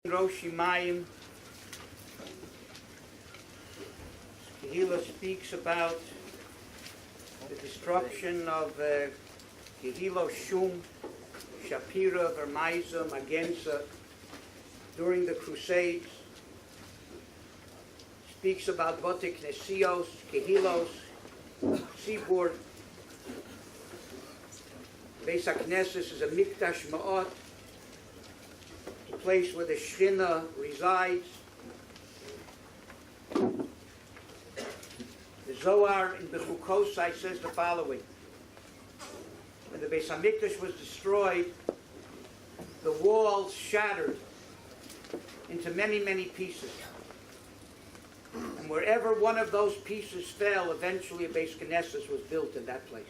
Rosh Gedolah speaks about the destruction of Gedolah Shum, Shapira, Vermaisa, Magensa during the Crusades. Speaks about Batei Knesios, Kehilos, Seaboard. Beis HaKnesses is a Mikdash Ma'at, a place where the Shechinah resides. The Zohar in Bechukosai says the following. When the Beis HaMikdash was destroyed, the walls shattered into many, many pieces. And wherever one of those pieces fell, eventually a Beis Knesses was built in that place.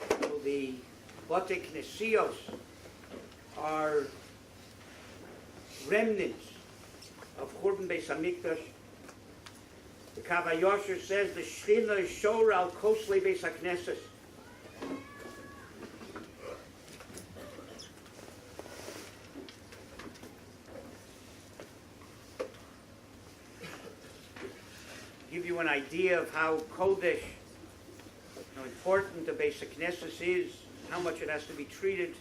So the Batei Knesios are remnants of Churban Beis HaMikdash. The Kav HaYosher says the Shechinah is shor al kosle Beis HaKnesses. Give you an idea of how Kodesh, how important the Beis HaKnesses is, how much it has to be treated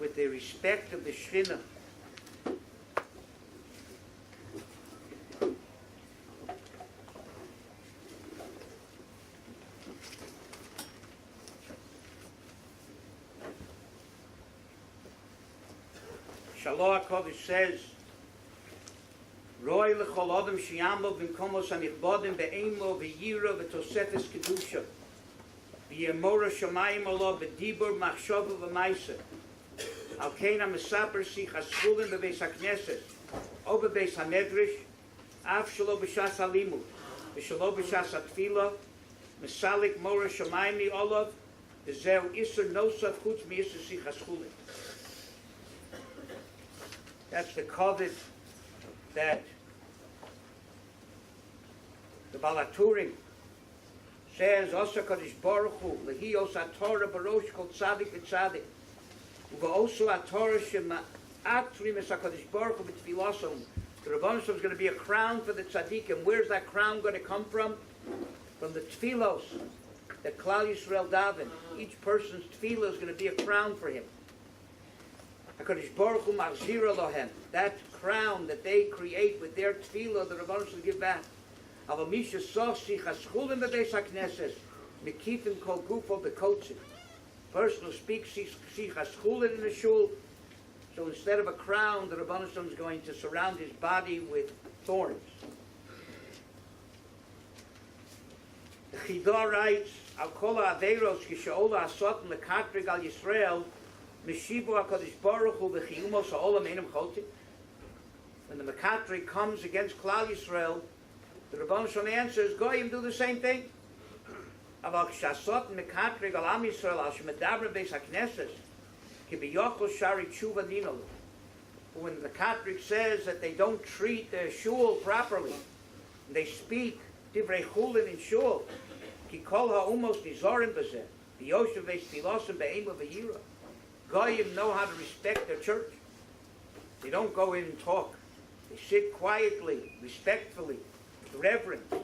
with the respect of the Shechinah. Shalom HaKodesh says, Roy lechol adam sheyamol b'mkomos hanichbodim be'emo v'yira v'tosefes kedusha v'yemora shamayim alo b'dibur machshava v'maisa al kein ha-mesaper sich ha-schulin b'beis ha-knesses o b'beis ha-medrash af shelo b'shas ha-limud v'shelo b'shas ha-tfila mesalik mora shamayim olav v'zeu iser nosav chutz mi-iser sich ha-schulin. That's the covet that the Balaturim says, Osa Kadosh Baruch Hu, Lehi Osa Torah Barosh Kol Tzadik V'Tzadik, Uva Osa Torah Shema Atrim Es HaKadosh Baruch Hu B'Tfilasam. The Rebbeinu is going to be a crown for the Tzaddikim. Where's that crown going to come from? From the Tfilos that Klal Yisrael daven. Each person's Tfilah is going to be a crown for him. HaKadosh Baruch Hu Machzir Elohem. That crown that they create with their tefillah, the Rebbeinu will give back. Aval misha soch sich haschulim b'beis haknesses mekifim kol gufo b'kotzim. Person who speaks sich haschulim in the shul. So instead of a crown, the Rebbeinu is going to surround his body with thorns. The Chidah writes, Al kol ha'aveiros kishaola hasotim lekatrig al Yisrael Meshivu HaKadosh Baruch Hu v'chiyumos ha'olam einam choltim. When the Makatri comes against Klal Yisrael, the Rebbeinu Shalom answers, Goyim do the same thing. Aval k'shasot Makatri gal Am Yisrael al shemedabra beis haknesses ki biyochol shari tshuva ninolu. When the Makatri says that they don't treat their shul properly, and they speak Divrei chulin in shul, ki kol ha'umos nizorim b'zeh b'yoshev veis filosim be'ema v'yira. Goyim know how to respect their church. They don't go in and talk. They sit quietly, respectfully, with reverence. So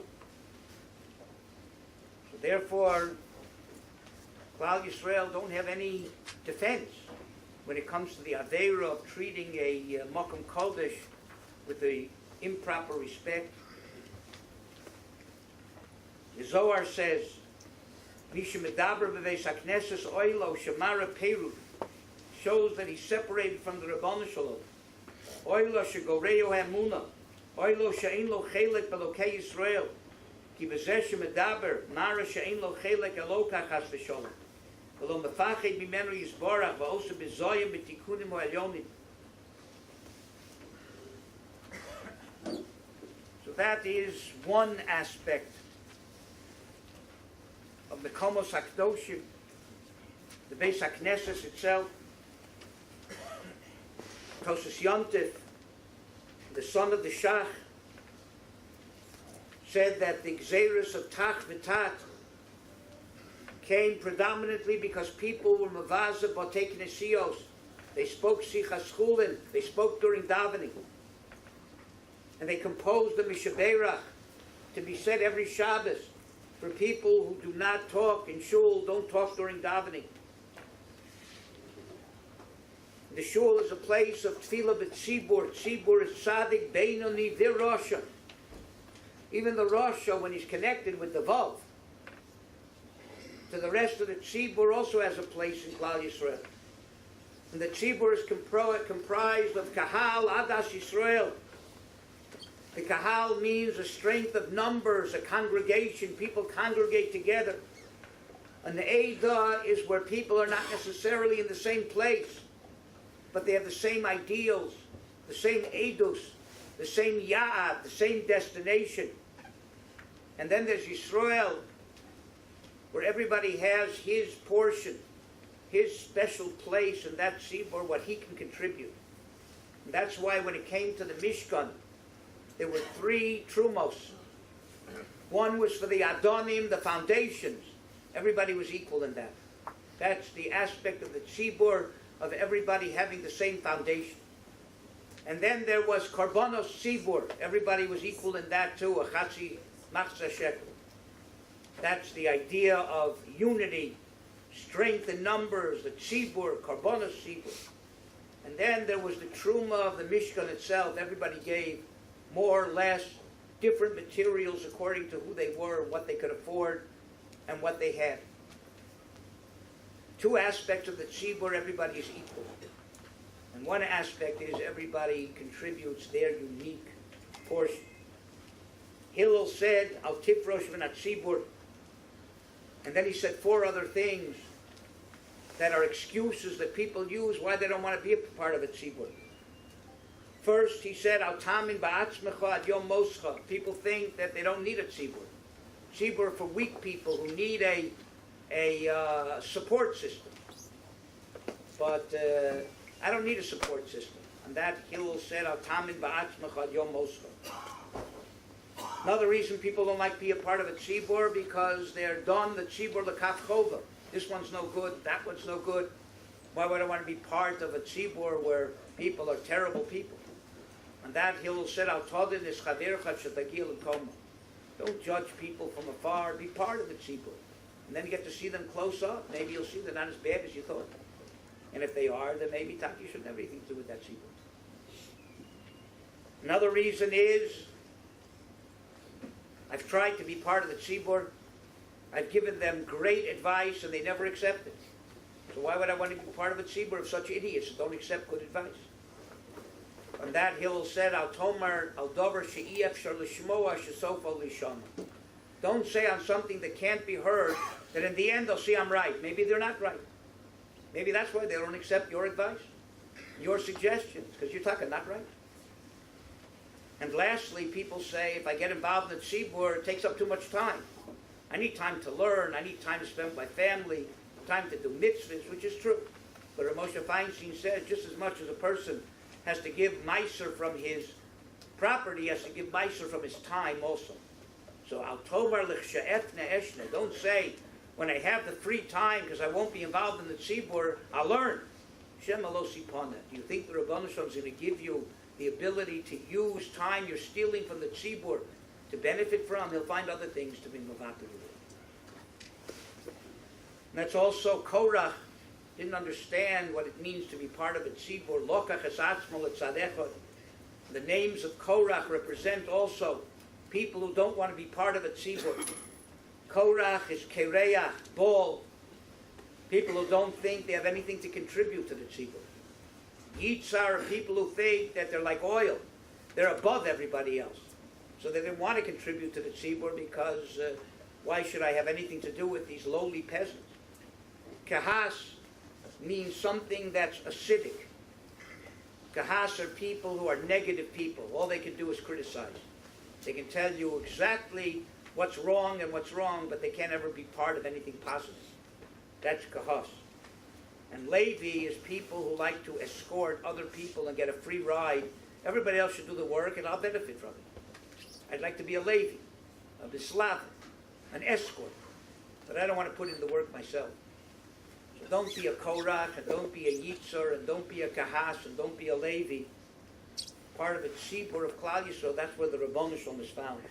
therefore, Klal Yisrael don't have any defense when it comes to the aveira of treating a Makom Kodesh with the improper respect. The Zohar says, Misha Medaber B'Beis HaKnesses Oilo Shemara Peru, shows that he's separated from the Rebbeinu Shalom. Oilo shegoreo hamuna, oilo she'ein lo chelek belokei Yisrael, ki b'zeh shemedaber mara she'ein lo chelek elokach has v'sholem, v'lo mefached mimenu yisborach v'osa b'zoyim b'tikunim ha'elyonim. So that is one aspect of the Komos HaKdoshim, the Beis HaKnesses itself. Tosus Yontif, the son of the Shach, said that the Gzeirus of Tach V'Tat came predominantly because people were Mavaza Batei Knesios They spoke Sichas Chulin. They spoke during davening. And they composed the Mishaberach to be said every Shabbos for people who do not talk in shul, don't talk during davening. The shul is a place of tefillah b'tzibur. Tzibur is tzaddik, beinoni, v'rosha. Even the Rosha, when he's connected with the Vav, to the rest of the tzibur also has a place in Klal Yisrael. And the tzibur is comprised of kahal, adas Yisrael. The kahal means a strength of numbers, a congregation. People congregate together. And the Eidah is where people are not necessarily in the same place, but they have the same ideals, the same Eidus, the same Ya'ad, the same destination. And then there's Yisrael, where everybody has his portion, his special place in that tzibur, what he can contribute. And that's why when it came to the Mishkan, there were 3 trumos. One was for the Adonim, the foundations. Everybody was equal in that. That's the aspect of the tzibur, of everybody having the same foundation. And then there was Karbonos Tzibur. Everybody was equal in that too, a Chatzi Machzah Shekel. That's the idea of unity, strength in numbers, the Tzibur, Karbonos Tzibur. And then there was the Truma of the Mishkan itself. Everybody gave more or less different materials according to who they were, what they could afford, and what they had. 2 aspects of the tzibur, everybody is equal. And one aspect is everybody contributes their unique portion. Hillel said, Al tifrosh v'nat tzibur. And then he said 4 other things that are excuses that people use why they don't want to be a part of a tzibur. First, he said, Al tamin ba'atzmecha ad yom moscha. People think that they don't need a tzibur. Tzibur for weak people who need a support system. But I don't need a support system. And that Hillel said, Al tamin ba'atzmecha ad yom moscha. Another reason people don't like to be a part of a tzibur because they're done the tzibur l'kaf chova. This one's no good, that one's no good. Why would I want to be part of a tzibur where people are terrible people? And that Hillel said, Al todin is chadercha shetagil l'koma. Don't judge people from afar, be part of the tzibur. And then you get to see them close up. Maybe you'll see they're not as bad as you thought. And if they are, then maybe you shouldn't have anything to do with that tzibur. Another reason is, I've tried to be part of the tzibur. I've given them great advice and they never accept it. So why would I want to be part of a tzibur of such idiots who don't accept good advice? On that Hillel said, Al tomar al dover she'ef shar l'shmoa she'sofo l'shama. Don't say on something that can't be heard that in the end they'll see I'm right. Maybe they're not right. Maybe that's why they don't accept your advice, your suggestions, because you're talking not right. And lastly, people say, if I get involved in the tzibur, it takes up too much time. I need time to learn. I need time to spend with my family, time to do mitzvahs, which is true. But Rav Moshe Feinstein says, just as much as a person has to give meiser from his property, he has to give meiser from his time also. So, Al tomar l'chsha'efne eshne. Don't say, when I have the free time, because I won't be involved in the tzibur, I'll learn. Shem alo sipana. Do you think the Rebbeinu Shalom is going to give you the ability to use time you're stealing from the tzibur to benefit from? He'll find other things to be mavatir with. That's also Korach didn't understand what it means to be part of a tzibur. Lokach es atzmo letzadechot. The names of Korach represent also people who don't want to be part of a tzibur. Korach is kereach, ball. People who don't think they have anything to contribute to the tzibur. Yitzhar are people who think that they're like oil. They're above everybody else. So they didn't want to contribute to the tzibur because why should I have anything to do with these lowly peasants? Kahas means something that's acidic. Kahas are people who are negative people. All they can do is criticize. They can tell you exactly what's wrong, but they can't ever be part of anything positive. That's kahas. And Levi is people who like to escort other people and get a free ride. Everybody else should do the work and I'll benefit from it. I'd like to be a Levi, a Bislav, an escort. But I don't want to put in the work myself. So don't be a Korach, and don't be a Yitzhar, and don't be a Kahas, and don't be a Levi. Part of the Tzibur of Klal Yisrael, that's where the Rabbanu Shalom is found.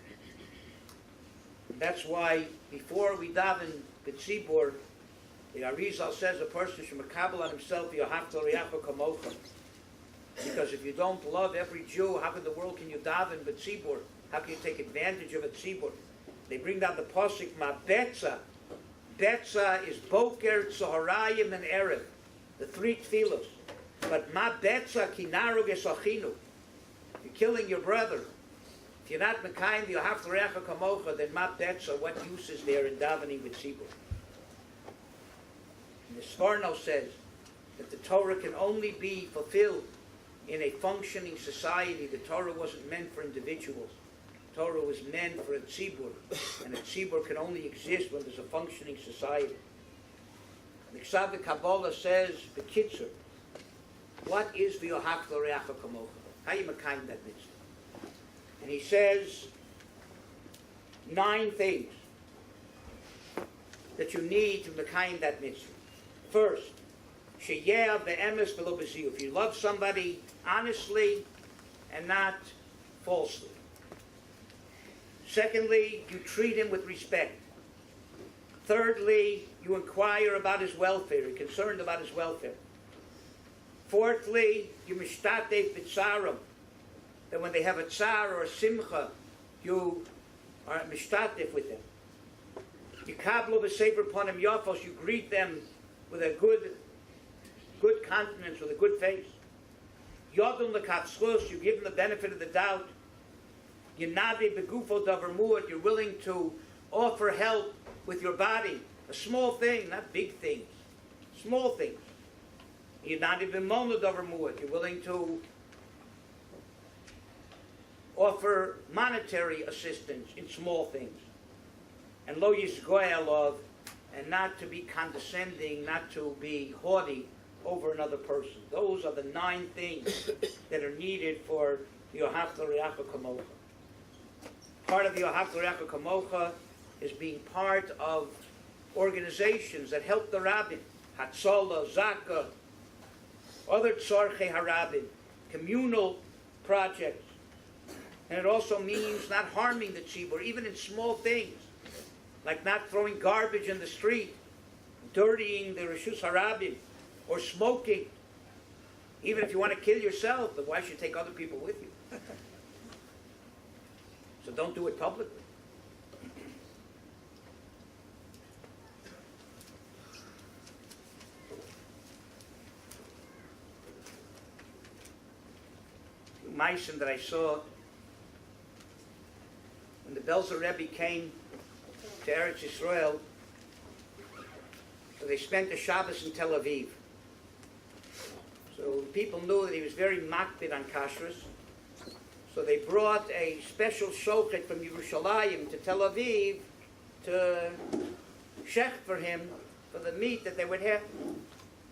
That's why before we daven the Tzibur, the Arizal says a person should makabel on himself, Yohavta Re'acha Kamocha. Because if you don't love every Jew, how in the world can you daven the Tzibur? How can you take advantage of a Tzibur? They bring down the Pasuk, Ma Betza. Betza is Boker, Tzoharayim, and Erev. The three tefillos. But Ma Betza ki narug esachinu. You're killing your brother. If you're not Mekayim, you'll have to Re'acha Kamocha, then Ma Betza, what use is there in davening with Tzibur? And the Sforno says that the Torah can only be fulfilled in a functioning society. The Torah wasn't meant for individuals. The Torah was meant for a tzibur, and a tzibur can only exist when there's a functioning society. The Ksad Kabbalah says, B'kitzur, what is v'yohak l'reacha kamocha? How you makayim that mitzvah? And he says 9 things that you need to makayim that mitzvah. First, sheyeh be'emes v'lo b'ziyu. If you love somebody honestly and not falsely. Secondly, you treat him with respect. Thirdly, you inquire about his welfare. You're concerned about his welfare. Fourthly, you mishtatef b'tzarim. That when they have a tsar or a simcha, you are mishtatef with them. You kablo b'sefer ponim yafos. You greet them with a good countenance, with a good face. Yodum l'katzchus. You give them the benefit of the doubt. Yenadi begufo davar muad. You're willing to offer help with your body. A small thing, not big things. Small things. Yenadi b'mona davar muad. You're willing to offer monetary assistance in small things. And lo yisgoyalov, and not to be condescending, not to be haughty over another person. Those are the 9 things that are needed for the Yohavta Re'acha Kamocha. Part of the Yohavta Re'acha Kamocha is being part of organizations that help the Rabbin, Hatzolah, Zaka, other Tzorchei HaRabbin, communal projects. And it also means not harming the tzibur, even in small things, like not throwing garbage in the street, dirtying the Rishus HaRabbin, or smoking. Even if you want to kill yourself, then why should you take other people with you? So don't do it publicly. Meissen that I saw when the Belzer Rebbe came to Eretz Yisroel, so they spent a Shabbos in Tel Aviv. So people knew that he was very makpid on kashrus. So they brought a special shochet from Yerushalayim to Tel Aviv to shech for him for the meat that they would have.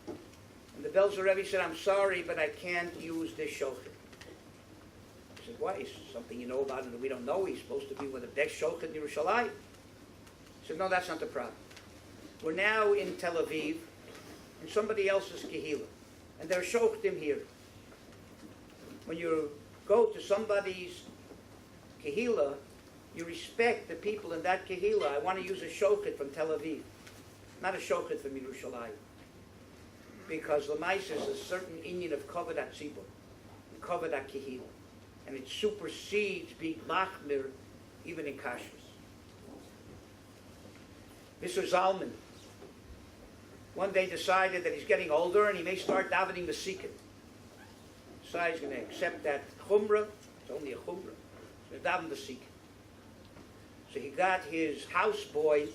And the Belzer Rebbe said, "I'm sorry, but I can't use this shochet." I said, "Why? Is something you know about it that we don't know? He's supposed to be with the best shochet in Yerushalayim." He said, "No, that's not the problem. We're now in Tel Aviv, in somebody else's kehillah, and they're shochtim here. When you go to somebody's kehillah, you respect the people in that kehillah. I want to use a shochet from Tel Aviv, not a shochet from Yerushalayim. Because Lamais is a certain inyan of kavod hatzibur, kavod hakehillah, and it supersedes being machmir even in kashrus." Mr. Zalman one day decided that he's getting older and he may start davening the Sikkim. So he's going to accept that chumrah. It's only a chumrah. He's going to daven the Sikkim. So he got his houseboy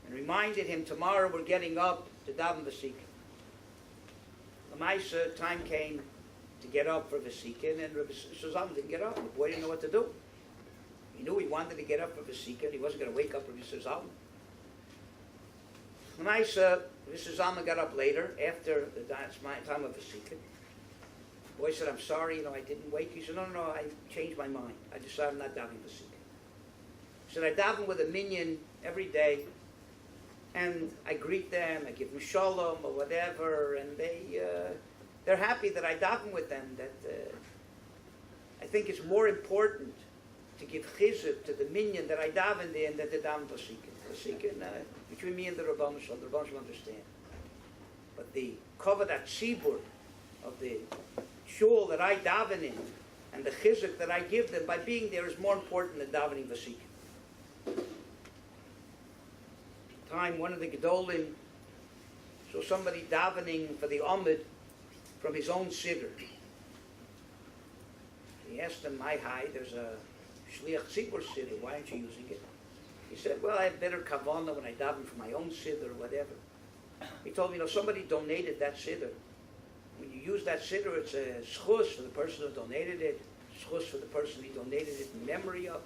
and reminded him, tomorrow we're getting up to daven the Sikkim. The Maisa, time came to get up for the Sikkim, and Rabbi Suzanne didn't get up. The boy didn't know what to do. He knew he wanted to get up for the Sikkim. He wasn't going to wake up Rabbi Suzanne. The Maisa, Rabbi Suzanne got up later, after the time of the Sikkim. The boy said, "I'm sorry, I didn't wake." He said, No, I changed my mind. I decided I'm not davening the Sikkim. He said, "I daven with a minyan every day, and I greet them, I give them shalom or whatever, and they're happy that I daven with them. That I think it's more important to give chizuk to the minyan that I davened in than to daven vasikin. Vasikin, between me and the Rabban Shalom, the Rabban Shalom understand. But the kavod tzibur of the shul that I daven in and the chizuk that I give them by being there is more important than davening vasikin. Time one of the Gedolim saw somebody davening for the Amid from his own siddur. He asked him, hi, there's a Shliach Tzibur siddur, why aren't you using it? He said, well, I have better kavanah when I daven for my own siddur or whatever. He told me, somebody donated that siddur. When you use that siddur, it's a schus for the person who donated it, schus for the person he donated it in memory of.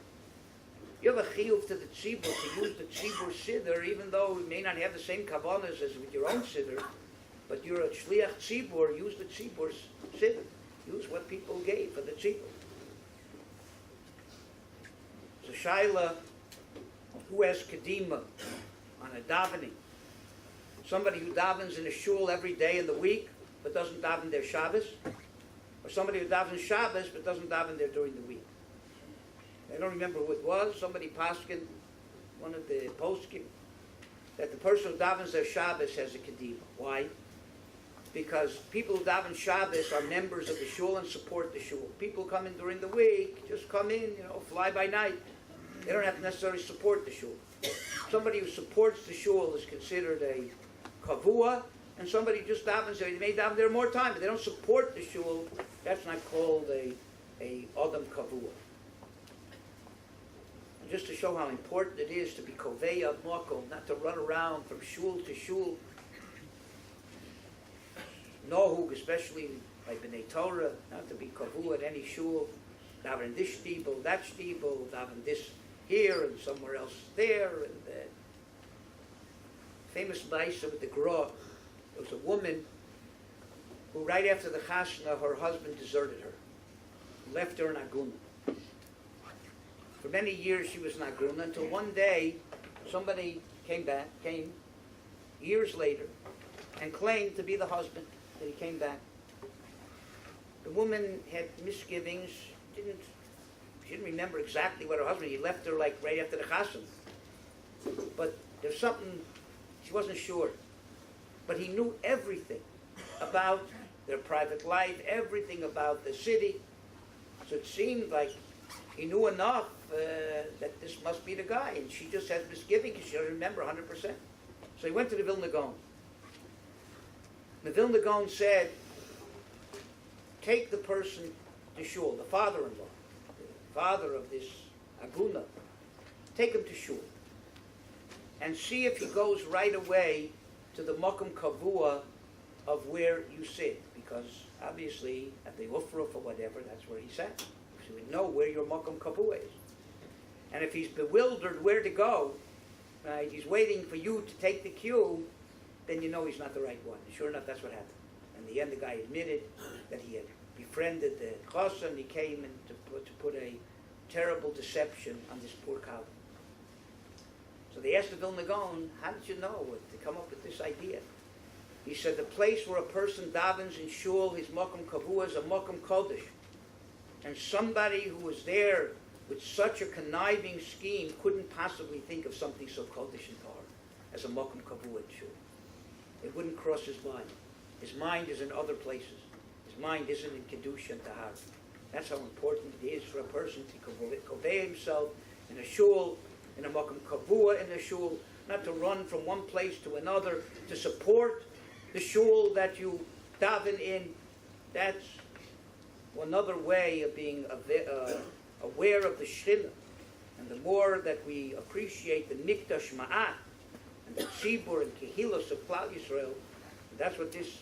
You have a chiyuv to the tzibur to use the tzibur siddur, even though you may not have the same kavanas as with your own siddur, but you're a shliach tzibur, use the tzibur's siddur. Use what people gave for the tzibur. So shaila, who has kedima on a davening? Somebody who davens in a shul every day in the week, but doesn't daven their Shabbos? Or somebody who davens Shabbos, but doesn't daven there during the week? I don't remember who it was. Somebody paskin, one of the poskim, that the person who davens their Shabbos has a kedima. Why? Because people who daven Shabbos are members of the shul and support the shul. People come in during the week, just come in, fly by night. They don't have to necessarily support the shul. Somebody who supports the shul is considered a kavua, and somebody just davens there. They may daven there more time, but they don't support the shul. That's not called a adam kavua. Just to show how important it is to be koveya makom, not to run around from shul to shul. Nohug, especially by B'nai Torah, not to be kavu at any shul. Daven this shtibel, that shtibel, daven this here and somewhere else there. And famous Maisa with the Gra, there was a woman who right after the chasna, her husband deserted her, left her in aguna. For many years she was in aguna until one day somebody came years later and claimed to be the husband, that he came back. The woman had misgivings, she didn't remember exactly what her husband, he left her like right after the chasna. But there's something, she wasn't sure. But he knew everything about their private life, everything about the city. So it seemed like he knew enough that this must be the guy, and she just has misgiving because she doesn't remember 100%. So he went to the Vilna Gaon. The Vilna Gaon said, take the person to shul, the father-in-law, the father of this aguna, take him to shul, and see if he goes right away to the makom kavua of where you sit, because obviously at the ufruf or whatever, that's where he sat. So we know where your makom kavua is. And if he's bewildered where to go, right, he's waiting for you to take the cue, then you know he's not the right one. And sure enough, that's what happened. In the end, the guy admitted that he had befriended the chassan, and he came in to put a terrible deception on this poor cow. So they asked the Vilna Gaon, how did you know to come up with this idea? He said, the place where a person davens in shul, his makom kavua is a makom kodesh. And somebody who was there with such a conniving scheme couldn't possibly think of something so kodesh and tar as a makom kavua in shul. It wouldn't cross his mind. His mind is in other places. His mind isn't in kedusha and tahar. That's how important it is for a person to convey himself in a shul, in a makom kavua in a shul, not to run from one place to another, to support the shul that you daven in. That's another way of being aware of the Shechinah. And the more that we appreciate the mikdash ma'at and the tzibur and kehilos of Klal Yisrael, that's what this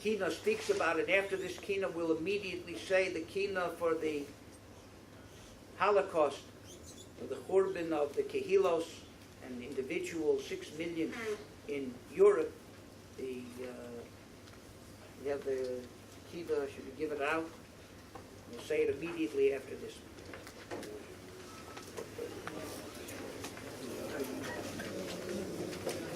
Kinnos speaks about. And after this Kinnos, we'll immediately say the Kinnos for the Holocaust, for the Churban of the kehilos and individuals, 6 million in Europe. We have the Kinnos, should we give it out? We'll say it immediately after this.